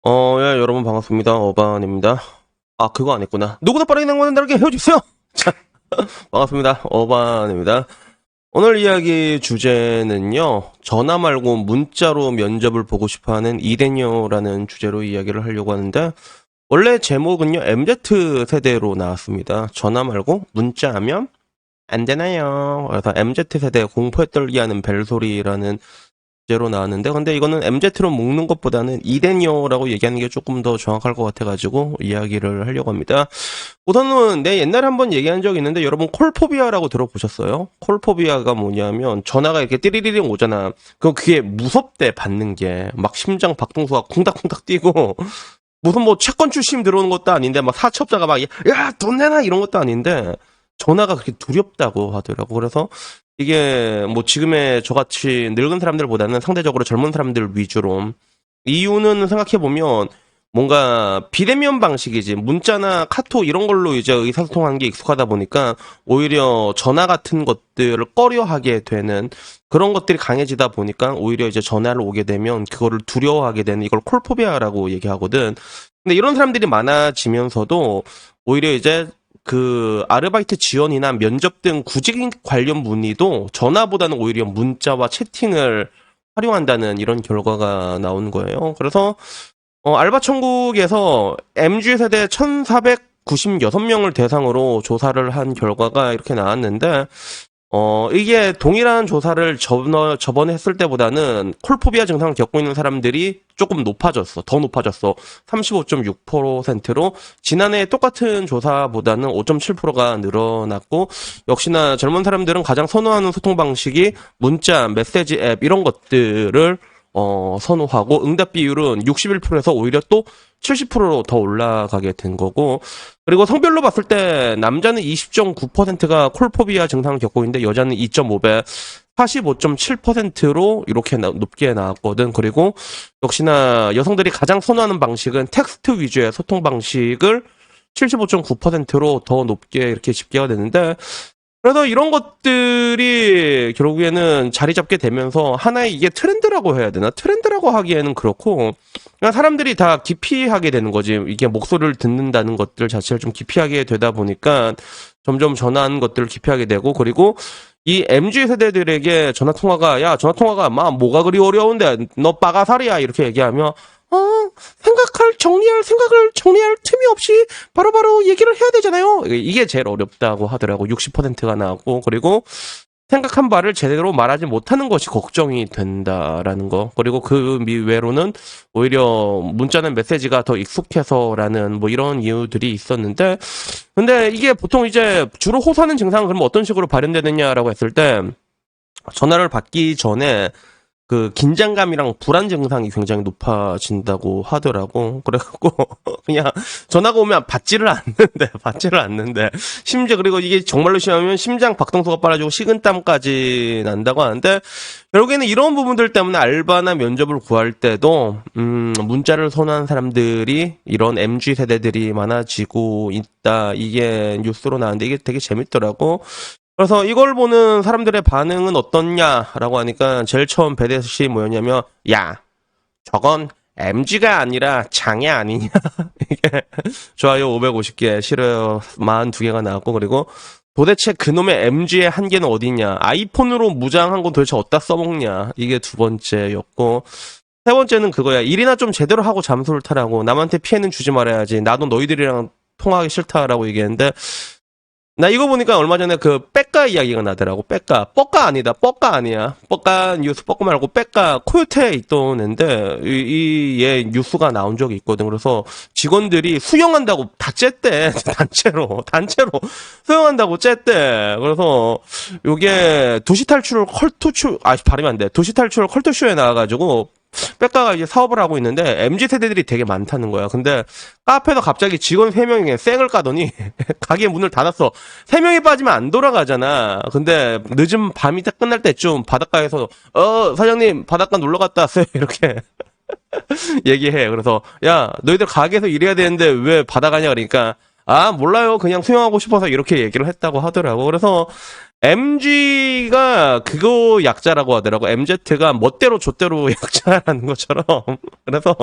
야, 여러분 반갑습니다. 어반입니다. 아, 그거 안 했구나. 누구도 빠르게 낭만은 다르게 헤어지세요! 자, 반갑습니다. 어반입니다. 오늘 이야기 주제는요, 전화 말고 문자로 면접을 보고 싶어 하는 이대녀라는 주제로 이야기를 하려고 하는데, 원래 제목은요, MZ 세대로 나왔습니다. 전화 말고 문자하면 안 되나요? 그래서 MZ 세대 공포에 떨게 하는 벨소리라는 제로 나왔는데, 근데 이거는 MZ로 묶는 것보다는 이데니어라고 얘기하는 게 조금 더 정확할 것 같아가지고 이야기를 하려고 합니다. 우선은 내 옛날에 한번 얘기한 적이 있는데, 여러분 콜포비아라고 들어보셨어요? 콜포비아가 뭐냐면 전화가 이렇게 띠리리링 오잖아. 그럼 그게 무섭대, 받는 게. 막 심장 박동수가 쿵닥쿵닥 뛰고 무슨 뭐 채권 출신 들어오는 것도 아닌데, 막 사채업자가 막 야 돈 내놔 이런 것도 아닌데 전화가 그렇게 두렵다고 하더라고. 그래서 이게 뭐 지금의 저같이 늙은 사람들보다는 상대적으로 젊은 사람들 위주로, 이유는 생각해보면 뭔가 비대면 방식이지, 문자나 카톡 이런 걸로 이제 의사소통하는 게 익숙하다 보니까 오히려 전화 같은 것들을 꺼려하게 되는 그런 것들이 강해지다 보니까 오히려 이제 전화를 오게 되면 그거를 두려워하게 되는, 이걸 콜포비아라고 얘기하거든. 근데 이런 사람들이 많아지면서도 오히려 이제 그 아르바이트 지원이나 면접 등 구직 관련 문의도 전화보다는 오히려 문자와 채팅을 활용한다는 이런 결과가 나온 거예요. 그래서 알바 천국에서 MZ 세대 1,496명을 대상으로 조사를 한 결과가 이렇게 나왔는데, 이게 동일한 조사를 저번에 했을 때보다는 콜포비아 증상을 겪고 있는 사람들이 조금 높아졌어. 더 높아졌어. 35.6%로 지난해 똑같은 조사보다는 5.7%가 늘어났고, 역시나 젊은 사람들은 가장 선호하는 소통 방식이 문자, 메시지 앱 이런 것들을 선호하고, 응답 비율은 61%에서 오히려 또 70%로 더 올라가게 된 거고, 그리고 성별로 봤을 때 남자는 20.9%가 콜포비아 증상을 겪고 있는데 여자는 2.5배, 45.7%로 이렇게 높게 나왔거든. 그리고 역시나 여성들이 가장 선호하는 방식은 텍스트 위주의 소통 방식을 75.9%로 더 높게 이렇게 집계가 됐는데, 그래서 이런 것들이 결국에는 자리 잡게 되면서 하나의 이게 트렌드라고 해야 되나? 트렌드라고 하기에는 그렇고, 그냥 사람들이 다 기피하게 되는 거지. 이게 목소리를 듣는다는 것들 자체를 좀 기피하게 되다 보니까 점점 전화하는 것들을 기피하게 되고, 그리고 이 MZ 세대들에게 전화통화가, 야, 전화통화가 막 뭐가 그리 어려운데 너 빠가살이야 이렇게 얘기하면, 생각을 정리할 틈이 없이 바로바로 얘기를 해야 되잖아요. 이게 제일 어렵다고 하더라고. 60%가 나왔고, 그리고 생각한 바를 제대로 말하지 못하는 것이 걱정이 된다라는 거. 그리고 그 외로는 오히려 문자는 메시지가 더 익숙해서라는 뭐 이런 이유들이 있었는데, 근데 이게 보통 이제 주로 호소하는 증상은 그럼 어떤 식으로 발현되느냐라고 했을 때, 전화를 받기 전에 그 긴장감이랑 불안 증상이 굉장히 높아진다고 하더라고. 그래갖고 그냥 전화가 오면 받지를 않는데 심지어, 그리고 이게 정말로 심하면 심장 박동수가 빨라지고 식은땀까지 난다고 하는데, 결국에는 이런 부분들 때문에 알바나 면접을 구할 때도 문자를 선호하는 사람들이, 이런 MZ 세대들이 많아지고 있다, 이게 뉴스로 나왔는데 이게 되게 재밌더라고. 그래서 이걸 보는 사람들의 반응은 어떻냐라고 하니까 제일 처음 배대시 뭐였냐면, 야, 저건 MG가 아니라 장애 아니냐. 이게 좋아요 550개, 싫어요 42개가 나왔고, 그리고 도대체 그놈의 MG의 한계는 어디냐, 아이폰으로 무장한 건 도대체 어디다 써먹냐, 이게 두 번째였고, 세 번째는 그거야. 일이나 좀 제대로 하고 잠수를 타라고. 남한테 피해는 주지 말아야지. 나도 너희들이랑 통화하기 싫다라고 얘기했는데, 나 이거 보니까 얼마 전에 그 백가 이야기가 나더라고. 뻑가 아니다. 뻑가 아니야. 뻑가 뉴스, 뻑가 말고 백가, 코요테에 있던 애인데 얘 뉴스가 나온 적이 있거든. 그래서 직원들이 수영한다고 다 쨌대. 단체로 수영한다고 쨌대. 그래서 요게 발음이 안 돼. 도시탈출 컬투쇼에 나와가지고 백가가 이제 사업을 하고 있는데 MZ 세대들이 되게 많다는 거야. 근데 카페에서 갑자기 직원 3명이 쌩을 까더니 가게 문을 닫았어. 3명이 빠지면 안 돌아가잖아. 근데 늦은 밤이 딱 끝날 때쯤 바닷가에서 사장님 바닷가 놀러 갔다 왔어요. 이렇게 얘기해. 그래서 야, 너희들 가게에서 일해야 되는데 왜 바다가냐 그러니까, 아, 몰라요. 그냥 수영하고 싶어서 이렇게 얘기를 했다고 하더라고. 그래서 MG가 그거 약자라고 하더라고. MZ가 멋대로 좆대로 약자라는 것처럼. 그래서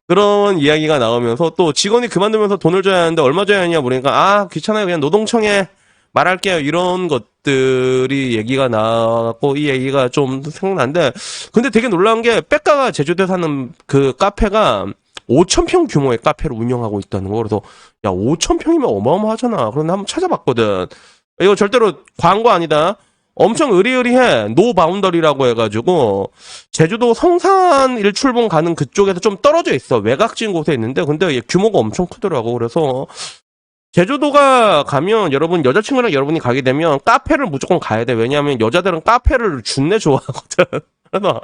그런 이야기가 나오면서 또 직원이 그만두면서 돈을 줘야 하는데 얼마 줘야 하냐 물으니까 아 귀찮아요 그냥 노동청에 말할게요 이런 것들이 얘기가 나왔고 이 얘기가 좀 생각나는데 근데 되게 놀라운 게 백가가 제주도에 사는 그 카페가 5,000평 규모의 카페를 운영하고 있다는 거. 그래서 야 5,000평이면 어마어마하잖아. 그런데 한번 찾아봤거든. 이거 절대로 광고 아니다. 엄청 으리으리해. 노 바운더리라고 해가지고 제주도 성산 일출봉 가는 그쪽에서 좀 떨어져 있어. 외곽진 곳에 있는데 근데 얘 규모가 엄청 크더라고. 그래서 제주도가 가면 여러분 여자친구랑 여러분이 가게 되면 카페를 무조건 가야 돼. 왜냐하면 여자들은 카페를 준내 좋아하거든. 그래서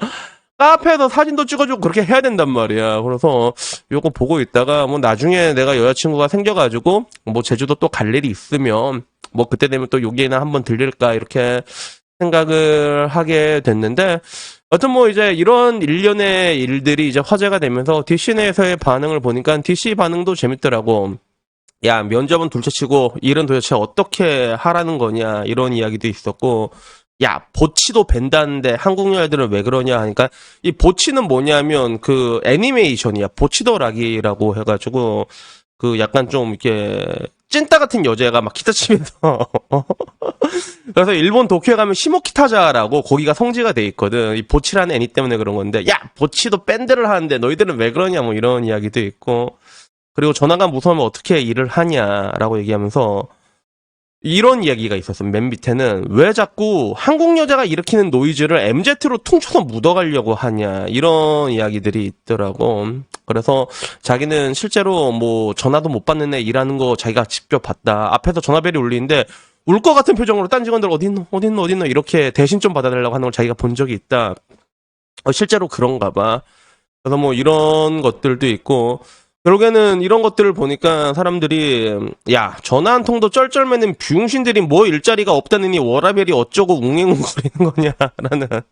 카페에서 사진도 찍어주고 그렇게 해야 된단 말이야. 그래서 요거 보고 있다가 뭐 나중에 내가 여자친구가 생겨가지고 뭐 제주도 또 갈 일이 있으면 뭐 그때 되면 또 여기에나 한번 들릴까 이렇게 생각을 하게 됐는데 어떤 뭐 이제 이런 일련의 일들이 이제 화제가 되면서 DC 내에서의 반응을 보니까 DC 반응도 재밌더라고. 야, 면접은 둘째치고 일은 도대체 어떻게 하라는 거냐 이런 이야기도 있었고 야, 보치도 벤다는데 한국 여자들은 왜 그러냐 하니까 이 보치는 뭐냐면 그 애니메이션이야. 보치더라기라고 해가지고 그 약간 좀 이렇게 찐따 같은 여자가 막 기타 치면서 그래서 일본 도쿄에 가면 시모키타자라고 거기가 성지가 돼 있거든. 이 보치라는 애니 때문에 그런 건데 야, 보치도 밴드를 하는데 너희들은 왜 그러냐 뭐 이런 이야기도 있고 그리고 전화가 무서우면 어떻게 일을 하냐라고 얘기하면서 이런 이야기가 있었어. 맨 밑에는 왜 자꾸 한국 여자가 일으키는 노이즈를 MZ로 퉁쳐서 묻어가려고 하냐 이런 이야기들이 있더라고. 그래서 자기는 실제로 뭐 전화도 못 받는 애 일하는 거 자기가 직접 봤다. 앞에서 전화벨이 울리는데 울 것 같은 표정으로 딴 직원들 어디 있노 이렇게 대신 좀 받아달라고 하는 걸 자기가 본 적이 있다. 실제로 그런가 봐. 그래서 뭐 이런 것들도 있고 결국에는 이런 것들을 보니까 사람들이 야 전화 한 통도 쩔쩔매는 비용신들이 뭐 일자리가 없다느니 워라벨이 어쩌고 웅행웅거리는 거냐라는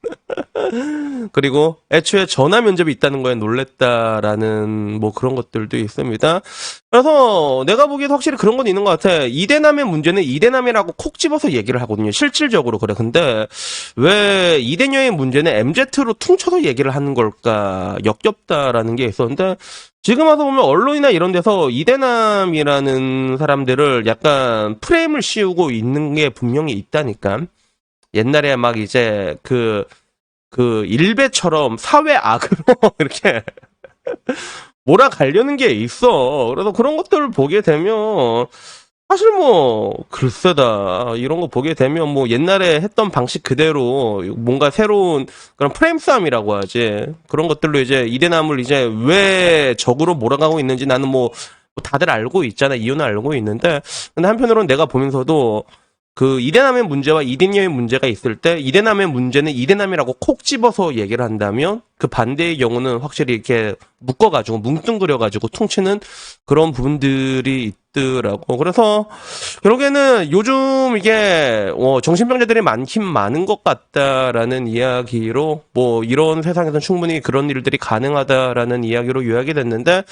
그리고 애초에 전화 면접이 있다는 거에 놀랬다라는 뭐 그런 것들도 있습니다. 그래서 내가 보기에도 확실히 그런 건 있는 것 같아. 이대남의 문제는 이대남이라고 콕 집어서 얘기를 하거든요. 실질적으로 그래. 근데 왜 이대녀의 문제는 MZ로 퉁쳐서 얘기를 하는 걸까 역겹다라는 게 있었는데 지금 와서 보면 언론이나 이런 데서 이대남이라는 사람들을 약간 프레임을 씌우고 있는 게 분명히 있다니까. 옛날에 막 이제 그 일베처럼 사회 악으로 이렇게 몰아가려는 게 있어. 그래서 그런 것들을 보게 되면 사실 뭐 글쎄다 이런 거 보게 되면 뭐 옛날에 했던 방식 그대로 뭔가 새로운 그런 프레임 싸움이라고 하지 그런 것들로 이제 이대남을 이제 왜 적으로 몰아가고 있는지 나는 뭐 다들 알고 있잖아. 이유는 알고 있는데 근데 한편으로는 내가 보면서도 그 이대남의 문제와 이대녀의 문제가 있을 때 이대남의 문제는 이대남이라고 콕 집어서 얘기를 한다면 그 반대의 경우는 확실히 이렇게 묶어가지고 뭉뚱그려가지고 퉁치는 그런 부분들이 있더라고. 그래서 결국에는 요즘 이게 정신병자들이 많긴 많은 것 같다라는 이야기로 뭐 이런 세상에서는 충분히 그런 일들이 가능하다라는 이야기로 요약이 됐는데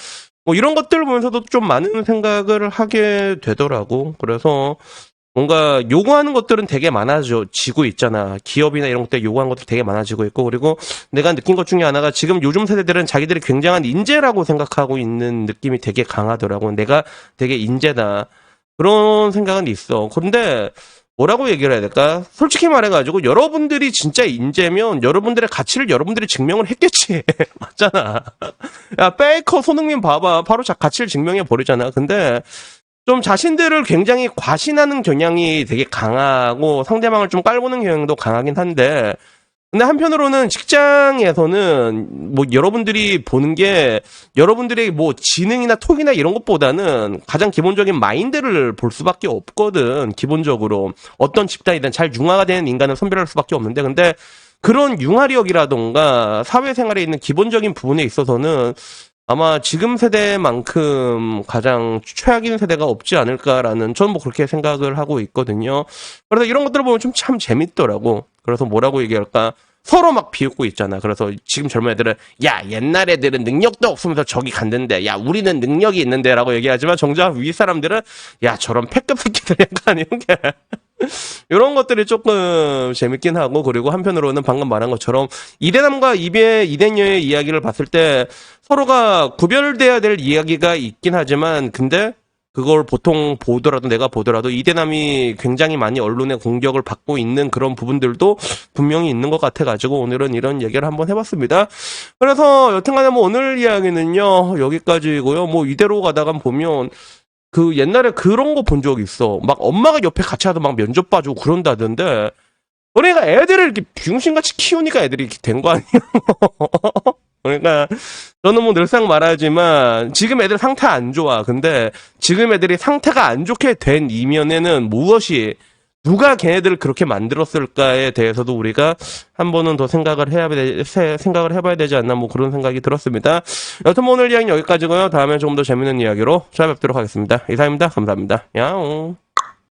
뭐 이런 것들을 보면서도 좀 많은 생각을 하게 되더라고. 그래서 뭔가 요구하는 것들은 되게 많아지고 있잖아. 기업이나 이런 것들 요구하는 것들 되게 많아지고 있고 그리고 내가 느낀 것 중에 하나가 지금 요즘 세대들은 자기들이 굉장한 인재라고 생각하고 있는 느낌이 되게 강하더라고. 내가 되게 인재다. 그런 생각은 있어. 그런데 뭐라고 얘기를 해야 될까? 솔직히 말해가지고 여러분들이 진짜 인재면 여러분들의 가치를 여러분들이 증명을 했겠지. 맞잖아. 야, 페이커 손흥민 봐봐. 바로 가치를 증명해 버리잖아. 근데 좀 자신들을 굉장히 과신하는 경향이 되게 강하고 상대방을 좀 깔보는 경향도 강하긴 한데 근데 한편으로는 직장에서는 뭐 여러분들이 보는 게 여러분들의 뭐 지능이나 톡이나 이런 것보다는 가장 기본적인 마인드를 볼 수밖에 없거든. 기본적으로 어떤 집단이든 잘 융화가 되는 인간을 선별할 수밖에 없는데 근데 그런 융화력이라던가 사회생활에 있는 기본적인 부분에 있어서는 아마 지금 세대만큼 가장 최악인 세대가 없지 않을까라는 저는 뭐 그렇게 생각을 하고 있거든요. 그래서 이런 것들을 보면 좀 참 재밌더라고. 그래서 뭐라고 얘기할까? 서로 막 비웃고 있잖아. 그래서 지금 젊은 애들은 야 옛날 애들은 능력도 없으면서 저기 갔는데 야 우리는 능력이 있는데 라고 얘기하지만 정작 위 사람들은 야 저런 패급 새끼들 약간 이런 게 이런 것들이 조금 재밌긴 하고, 그리고 한편으로는 방금 말한 것처럼 이대남과 이대녀의 이야기를 봤을 때 서로가 구별돼야 될 이야기가 있긴 하지만, 근데 그걸 보통 내가 보더라도 이대남이 굉장히 많이 언론의 공격을 받고 있는 그런 부분들도 분명히 있는 것 같아가지고 오늘은 이런 얘기를 한번 해봤습니다. 그래서 여튼간에 뭐 오늘 이야기는요 여기까지고요. 뭐 이대로 가다가 보면 그 옛날에 그런 거 본 적 있어. 막 엄마가 옆에 같이 하도 막 면접 봐주고 그런다던데. 그러니까 애들을 이렇게 병신같이 키우니까 애들이 이렇게 된 거 아니야? 그러니까 저는 뭐 늘상 말하지만 지금 애들 상태 안 좋아. 근데 지금 애들이 상태가 안 좋게 된 이면에는 무엇이 누가 걔네들을 그렇게 만들었을까에 대해서도 우리가 한 번은 더 생각을 해봐야 되지 않나 뭐 그런 생각이 들었습니다. 여튼 뭐 오늘 이야기는 여기까지고요. 다음에 조금 더 재밌는 이야기로 찾아뵙도록 하겠습니다. 이상입니다. 감사합니다. 야옹.